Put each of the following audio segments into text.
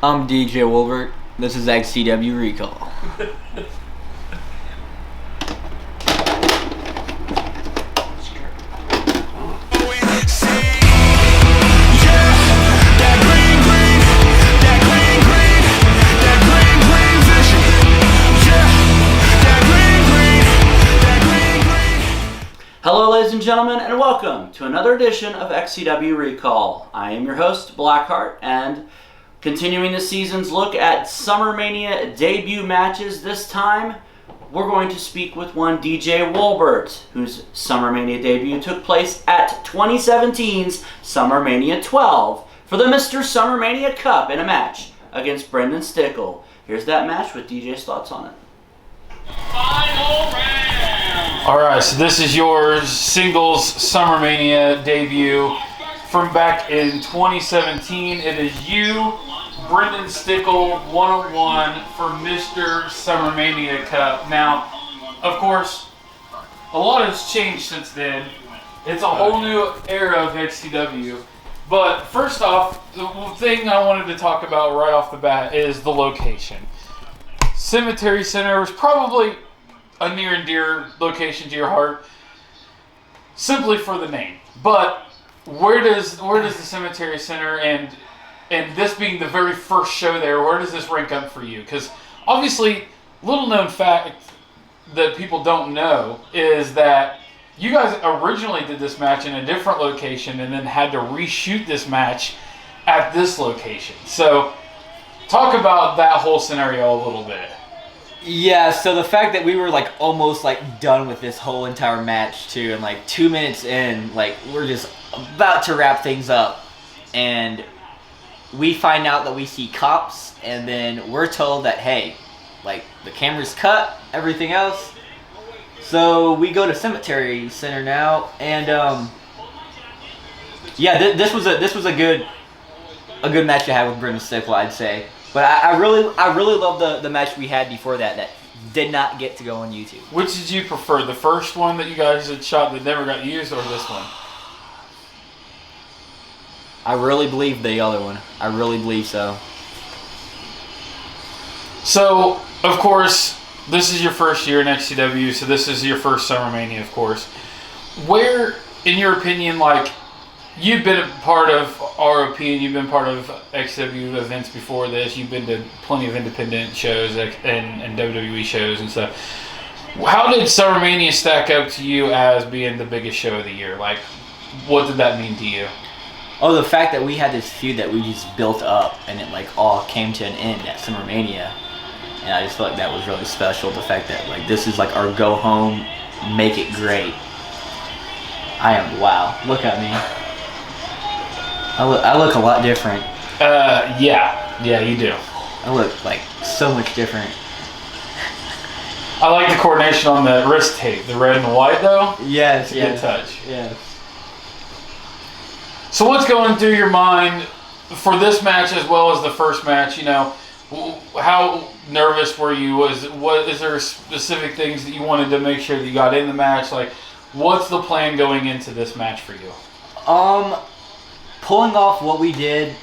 I'm DJ Wolbert. This is XCW Recall. Hello ladies and gentlemen, and welcome to another edition of XCW Recall. I am your host, Blackheart, and continuing the season's look at SummerMania debut matches. This time, we're going to speak with one DJ Wolbert, whose SummerMania debut took place at 2017's SummerMania 12 for the Mr.SummerMania Cup in a match against Brendan Stickle. Here's that match with DJ's thoughts on it. Final round! Alright, so this is your singles SummerMania debut from back in 2017. It is you, Brendan Stickle, 101 for Mr.SummerMania Cup. Now, of course, a lot has changed since then. It's a whole new era of XCW. But first off, the thing I wanted to talk about right off the bat is the location. Cemetery Center was probably a near and dear location to your heart, simply for the name. But where does the Cemetery Center and this being the very first show there, where does this rank up for you? Because obviously, little known fact that people don't know is that you guys originally did this match in a different location and then had to reshoot this match at this location. So talk about that whole scenario a little bit. Yeah, so the fact that we were almost done with this whole entire match too, and 2 minutes in, we're just about to wrap things up, and we find out that we see cops, and then we're told that, hey, the camera's cut, everything else. So we go to Cemetery Center now, and yeah, this was a good match to have with Brendan Stickle, I'd say. But I really love the match we had before that did not get to go on YouTube. Which did you prefer, the first one that you guys had shot that never got used, or this one? I really believe the other one. I really believe so. So, of course, this is your first year in XCW, so this is your first SummerMania, of course. Where, in your opinion, you've been a part of ROP and you've been part of XCW events before this. You've been to plenty of independent shows and WWE shows and stuff. How did SummerMania stack up to you as being the biggest show of the year? What did that mean to you? Oh, the fact that we had this feud that we just built up and it all came to an end at SummerMania. And I just feel like that was really special. The fact that this is our go home, make it great. Wow, look at me. I look a lot different. Yeah, you do. I look so much different. I like the coordination on the wrist tape, the red and the white though. Yes, it's a good touch. Yes. So what's going through your mind for this match as well as the first match? How nervous were you? Is there specific things that you wanted to make sure that you got in the match? What's the plan going into this match for you? Pulling off what we did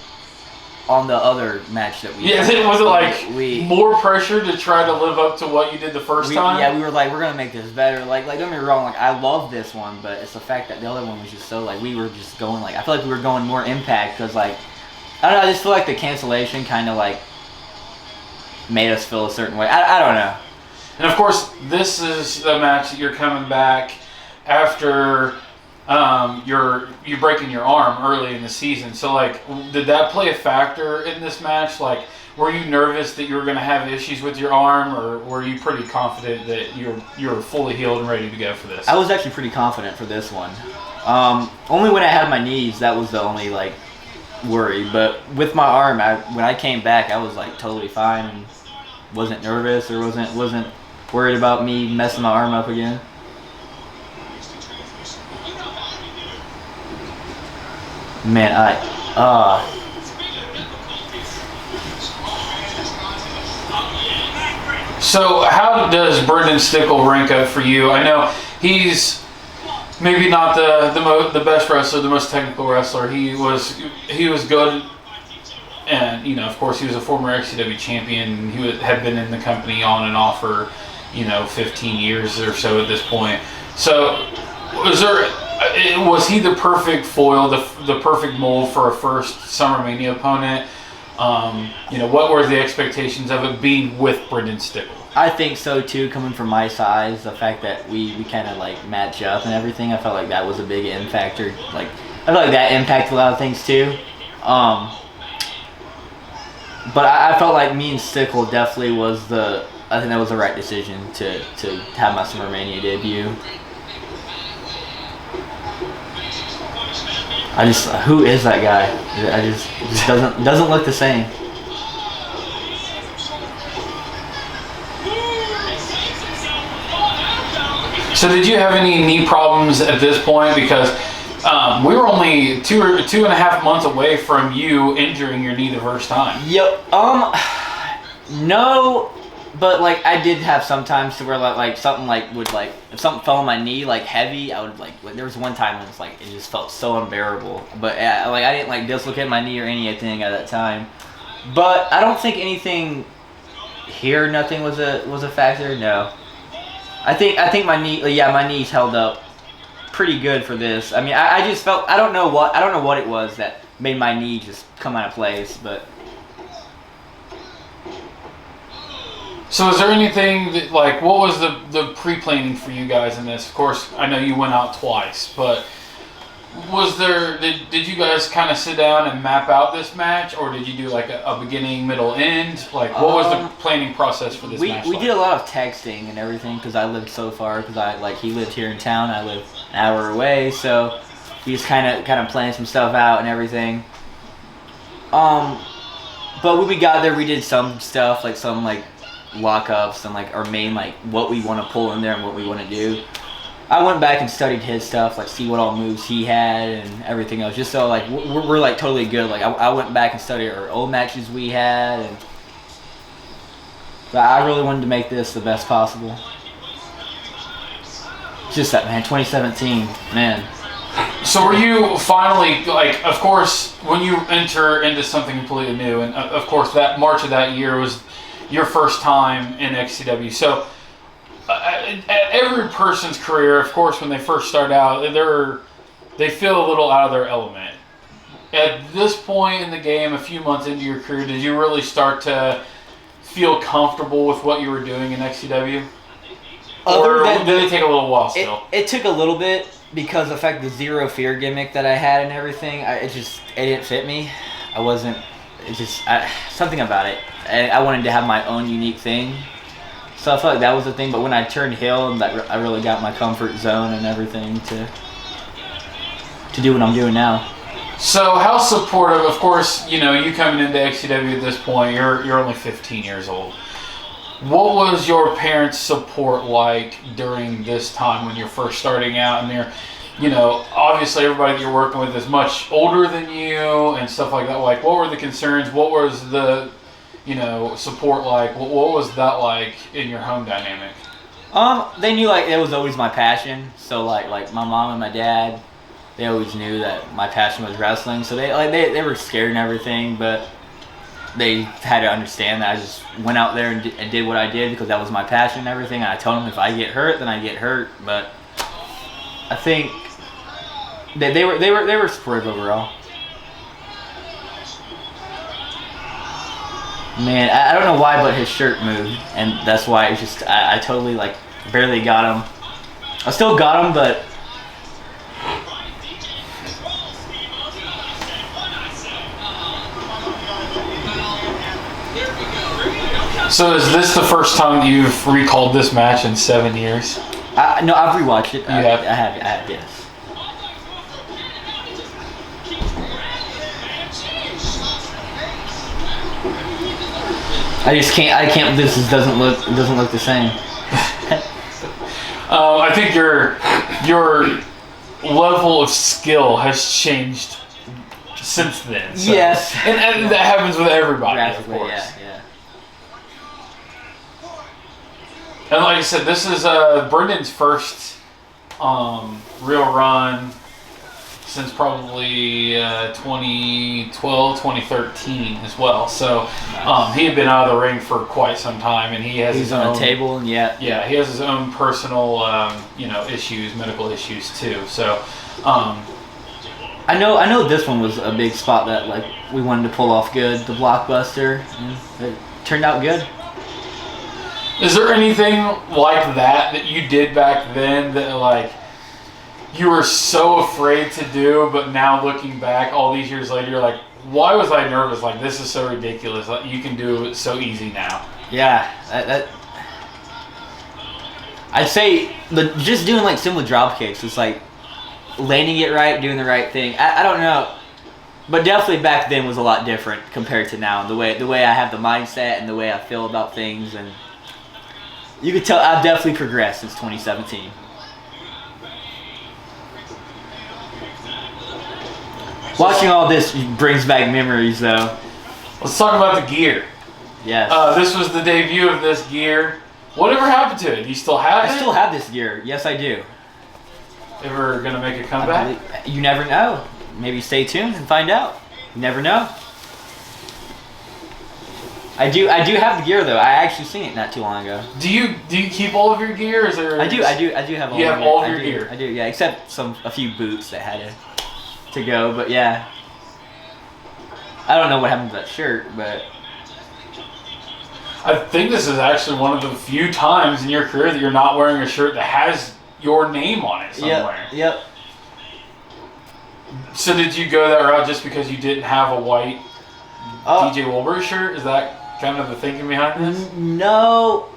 on the other match that we did. Was it more pressure to try to live up to what you did the first time? Yeah, we were we're going to make this better. Don't get me wrong, I love this one, but it's the fact that the other one was just so, we were just going, I feel like we were going more Impact because, I don't know, I just feel like the cancellation kind of, made us feel a certain way. I don't know. And, of course, this is the match that you're coming back after you're breaking your arm early in the season. So did that play a factor in this match? Were you nervous that you were going to have issues with your arm, or were you pretty confident that you're fully healed and ready to go for this? I was actually pretty confident for this one. Only when I had my knees, that was the only worry. But with my arm, when I came back, I was totally fine and wasn't nervous or wasn't worried about me messing my arm up again. Man, So how does Brendan Stickle rank up for you? I know he's maybe not the best wrestler, the most technical wrestler. He was good And, you know, of course, he was a former XCW champion. He had been in the company on and off for, 15 years or so at this point. So, was he the perfect foil, the perfect mold for a first SummerMania opponent? What were the expectations of it being with Brendan Stickle? I think so too, coming from my size, the fact that we kind of like match up and everything, I felt like that was a big factor. Like, I feel like that impacted a lot of things too. But I felt like me and Stickle definitely I think that was the right decision to have my SummerMania debut. Who is that guy? It just doesn't look the same. So did you have any knee problems at this point? Because we were only 2.5 months away from you injuring your knee the first time. Yep. No, but like I did have sometimes to where like something like would like if something fell on my knee like heavy, I would like there was one time when it's like it just felt so unbearable. But I didn't like dislocate my knee or anything at that time. But I don't think anything here. Nothing was a factor. No. I think my knees held up pretty good for this. I mean, I just felt I don't know what it was that made my knee just come out of place, but. So is there anything that, like, what was the pre-planning for you guys in this? Of course, I know you went out twice, but did you guys kind of sit down and map out this match, or did you do like a beginning, middle, end? Like, what was the planning process for this match? We did a lot of texting and everything because I lived so far. Because he lived here in town, I lived an hour away, so we just kind of planned some stuff out and everything. But when we got there, we did some stuff like some like lockups and like our main like what we want to pull in there and what we want to do. I went back and studied his stuff, like see what all moves he had and everything else, just so like we're like totally good. Like I went back and studied our old matches we had, and but I really wanted to make this the best possible. Just that, man, 2017, man. So were you finally, like, of course, when you enter into something completely new, and of course that March of that year was your first time in XCW. So every person's career, of course, when they first start out, they feel a little out of their element. At this point in the game, a few months into your career, did you really start to feel comfortable with what you were doing in XCW? Or did it take a little while still? It took a little bit because of the fact the zero fear gimmick that I had and everything, it didn't fit me. Something about it. I wanted to have my own unique thing. So I felt like that was the thing, but when I turned heel, I really got my comfort zone and everything to do what I'm doing now. So how supportive, of course, you coming into XCW at this point, you're only 15 years old. What was your parents' support like during this time when you're first starting out and they're, obviously everybody that you're working with is much older than you and stuff like that. Like, what were the concerns? What was the, support like? What was that like in your home dynamic? They knew like it was always my passion. So like my mom and my dad, they always knew that my passion was wrestling. So they were scared and everything, but they had to understand that I just went out there and did what I did because that was my passion and everything. And I told them if I get hurt, then I get hurt. But I think they were supportive overall. Man, I don't know why, but his shirt moved, and that's why it's just I totally like barely got him. I still got him, but. So is this the first time that you've recalled this match in 7 years? No, I've rewatched it. You have? I have, yes. I can't. This doesn't look the same. I think your level of skill has changed since then. So. Yes. And that happens with everybody, of course. Yeah. And like I said, this is Brendan's first real run since probably 2012, 2013 as well. So he had been out of the ring for quite some time, and he's his on own a table, and yeah, he has his own personal issues, medical issues too. So I know this one was a big spot that like we wanted to pull off good, the blockbuster, and it turned out good. Is there anything like that you did back then that like you were so afraid to do, but now looking back all these years later, you're like, why was I nervous? Like, this is so ridiculous. Like, you can do it so easy now. Yeah, I'd say just doing like simple drop kicks, it's like landing it right, doing the right thing. I don't know, but definitely back then was a lot different compared to now. The way I have the mindset and the way I feel about things, and you could tell I've definitely progressed since 2017. Watching all this brings back memories, though. Let's talk about the gear. Yes. This was the debut of this gear. Whatever happened to it? Do you still have it? I still have this gear. Yes, I do. Ever gonna make a comeback? You never know. Maybe stay tuned and find out. You never know. I do have the gear though. I actually seen it not too long ago. Do you keep all of your gear? Is there? I do have all. You have all of your gear. I do. Yeah, except a few boots that had to go. But yeah, I don't know what happened to that shirt, but I think this is actually one of the few times in your career that you're not wearing a shirt that has your name on it somewhere. Yep. So did you go that route just because you didn't have a white DJ Wolbert shirt? Is that kind of the thinking behind this? No,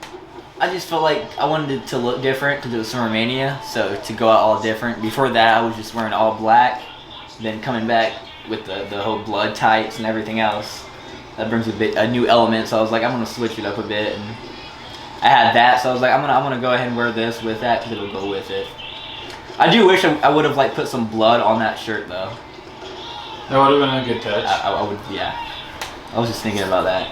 I just felt like I wanted it to look different because it was SummerMania, so to go out all different. Before that, I was just wearing all black. Then coming back with the whole blood tights and everything else, that brings a new element. So I was like, I'm gonna switch it up a bit, and I had that. So I was like, I'm gonna go ahead and wear this with that because it'll go with it. I do wish I would have like put some blood on that shirt though. That would have been a good touch. I would, yeah. I was just thinking about that.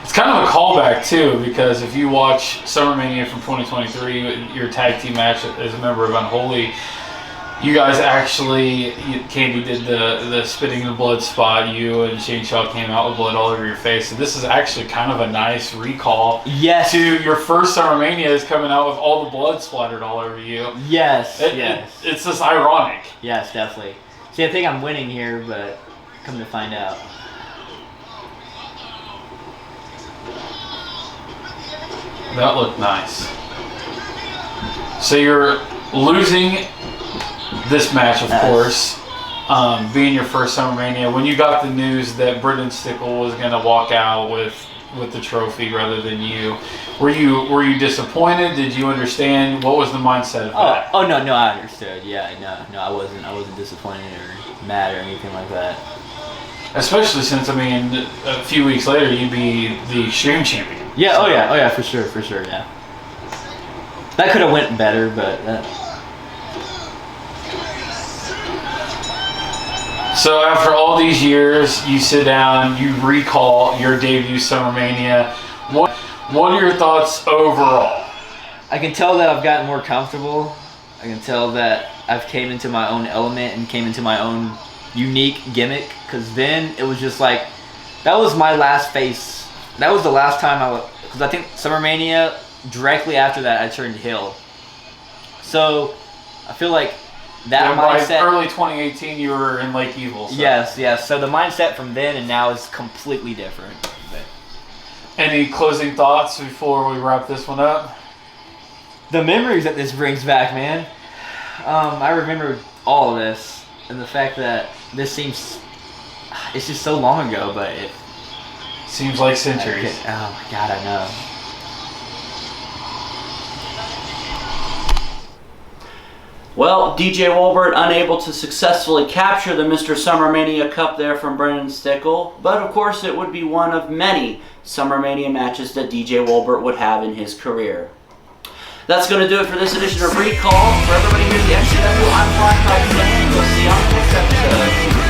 It's kind of a callback too, because if you watch SummerMania from 2023, your tag team match as a member of Unholy, you guys actually, Candy did the spitting the blood spot. You and Shane Shaw came out with blood all over your face. So this is actually kind of a nice recall. Yes. To your first SummerMania is coming out with all the blood splattered all over you. Yes. It's just ironic. Yes, definitely. See, I think I'm winning here, but come to find out. That looked nice. So you're losing this match, of course, being your first SummerMania. When you got the news that Brendan Stickle was going to walk out with the trophy rather than you, were you disappointed? Did you understand? What was the mindset of that? Oh no, I understood. Yeah, no, I wasn't disappointed or mad or anything like that. Especially since, I mean, a few weeks later you'd be the Extreme Champion. Yeah, so. Oh yeah, for sure, yeah. That could have went better, but. So after all these years, you sit down, you recall your debut SummerMania. What are your thoughts overall? I can tell that I've gotten more comfortable. I can tell that I've came into my own element and came into my own unique gimmick. Because then it was just like, that was my last face. That was the last time because I think SummerMania, directly after that, I turned heel. So I feel like that mindset. By early 2018, you were in Lake Evil. So. Yes. So the mindset from then and now is completely different. Any closing thoughts before we wrap this one up? The memories that this brings back, man. I remember all of this, and the fact that this it's just so long ago, but it seems like centuries. Oh my God, I know. Well, DJ Wolbert unable to successfully capture the Mr.SummerMania Cup there from Brendan Stickle, but of course it would be one of many SummerMania matches that DJ Wolbert would have in his career. That's going to do it for this edition of Recall. For everybody here at the XCW, I'm Black Hawk, and we'll see you on the next episode.